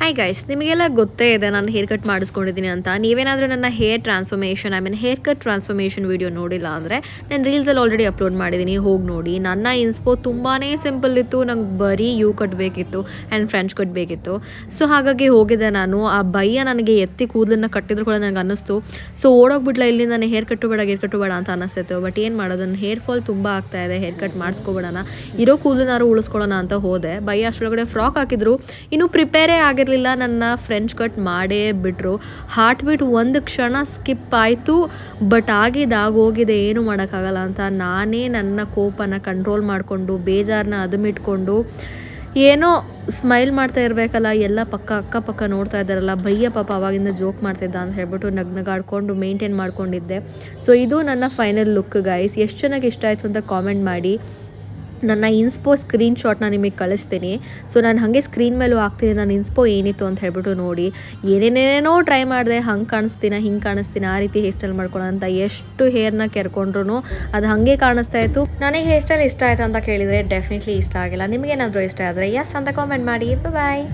Hi guys, ನಿಮಗೆಲ್ಲ ಗೊತ್ತೇ ಇದೆ ನಾನು ಹೇರ್ ಕಟ್ ಮಾಡಿಸ್ಕೊಂಡಿದ್ದೀನಿ ಅಂತ. ನೀವೇನಾದರೂ ನನ್ನ hair transformation hair cut transformation video ನೋಡಿಲ್ಲ ಅಂದರೆ ನಾನು ರೀಲ್ಸಲ್ಲಿ ಆಲ್ರೆಡಿ ಅಪ್ಲೋಡ್ ಮಾಡಿದ್ದೀನಿ, ಹೋಗಿ ನೋಡಿ. ನನ್ನ ಇನ್ಸ್ಪೋ ತುಂಬಾ ಸಿಂಪಲ್ ಇತ್ತು. ನಂಗೆ ಬರೀ ಯು ಕಟ್ ಬೇಕಿತ್ತು ಆ್ಯಂಡ್ ಫ್ರೆಂಚ್ ಕಟ್ ಬೇಕಿತ್ತು. ಸೊ ಹಾಗಾಗಿ ಹೋಗಿದ್ದೆ ನಾನು. ಆ ಭಯ್ಯ ನನಗೆ ಎತ್ತಿ ಕೂದಲನ್ನು ಕಟ್ಟಿದ್ರು ಕೂಡ ನನಗೆ ಅನ್ನಿಸ್ತು. ಸೊ ಓಡೋಗ್ಬಿಟ್ಲ ಇಲ್ಲಿ, ನಾನು ಹೇರ್ ಕಟ್ಟು ಬೇಡ ಅಂತ ಅನ್ನಿಸ್ತಿತ್ತು. ಬಟ್ ಏನು ಮಾಡೋದು, ನನ್ನ ಹೇರ್ ಫಾಲ್ ತುಂಬ ಆಗ್ತಾಯಿದೆ, ಹೇರ್ ಕಟ್ ಮಾಡಿಸ್ಕೊಬೇಡೋಣ, ಇರೋ ಕೂದಲನ್ನಾರು ಉಳಿಸ್ಕೊಳ್ಳೋಣ ಅಂತ ಹೋದೆ. ಭಯ್ಯ ಅಷ್ಟರೊಳಗಡೆ ಫ್ರಾಕ್ ಹಾಕಿದ್ರು, ಇನ್ನೂ ಪ್ರಿಪೇರೇ ಆಗಿರಲಿಲ್ಲ. ನನ್ನ ಫ್ರೆಂಚ್ ಕಟ್ ಮಾಡೇ ಬಿಟ್ಟರು. ಹಾರ್ಟ್ ಬೀಟ್ ಒಂದು ಕ್ಷಣ ಸ್ಕಿಪ್ ಆಯಿತು. ಬಟ್ ಆಗೋಗಿದೆ, ಏನು ಮಾಡೋಕ್ಕಾಗಲ್ಲ ಅಂತ ನಾನೇ ನನ್ನ ಕೋಪನ ಕಂಟ್ರೋಲ್ ಮಾಡಿಕೊಂಡು ಬೇಜಾರನ್ನ ಅದಮಿಟ್ಕೊಂಡು ಏನೋ ಸ್ಮೈಲ್ ಮಾಡ್ತಾ ಇರಬೇಕಲ್ಲ, ಎಲ್ಲ ಅಕ್ಕಪಕ್ಕ ನೋಡ್ತಾ ಇದ್ದಾರಲ್ಲ, ಭಯ್ಯ ಪಾಪ ಅವಾಗಿಂದ ಜೋಕ್ ಮಾಡ್ತಿದ್ದ ಅಂತ ಹೇಳ್ಬಿಟ್ಟು ನಗ್ನಗಾಡ್ಕೊಂಡು ಮೇಂಟೈನ್ ಮಾಡ್ಕೊಂಡಿದ್ದೆ. ಸೊ ಇದು ನನ್ನ ಫೈನಲ್ ಲುಕ್ ಗೈಸ್. ಎಷ್ಟು ಚೆನ್ನಾಗಿ ಇಷ್ಟ ಆಯಿತು ಅಂತ ಕಾಮೆಂಟ್ ಮಾಡಿ. ನನ್ನ ಇನ್ಸ್ಪೋ ಸ್ಕ್ರೀನ್ಶಾಟ್ನ ನಿಮಗೆ ಕಳಿಸ್ತೀನಿ. ಸೊ ನಾನು ಹಾಗೆ ಸ್ಕ್ರೀನ್ ಮೇಲೂ ಹಾಕ್ತೀನಿ ನನ್ನ ಇನ್ಸ್ಪೋ ಏನಿತ್ತು ಅಂತ ಹೇಳ್ಬಿಟ್ಟು ನೋಡಿ. ಏನೇನೇನೋ ಟ್ರೈ ಮಾಡಿದೆ, ಹಂಗೆ ಕಾಣಿಸ್ತೀನಿ ಆ ರೀತಿ ಹೇರ್ ಸ್ಟೈಲ್ ಮಾಡ್ಕೊಳ್ಳೋ ಅಂತ. ಎಷ್ಟು ಹೇರ್ನ ಕೆರ್ಕೊಂಡ್ರು ಅದು ಹಾಗೆ ಕಾಣಿಸ್ತಾ ಇತ್ತು. ನನಗೆ ಹೇರ್ ಸ್ಟೈಲ್ ಇಷ್ಟ ಆಯಿತು ಅಂತ ಕೇಳಿದರೆ ಡೆಫಿನೆಟ್ಲಿ ಇಷ್ಟ ಆಗಿಲ್ಲ. ನಿಮಗೇನಾದರೂ ಇಷ್ಟ ಆದರೆ ಯಸ್ ಅಂತ ಕಾಮೆಂಟ್ ಮಾಡಿ. ಬಾಯ್.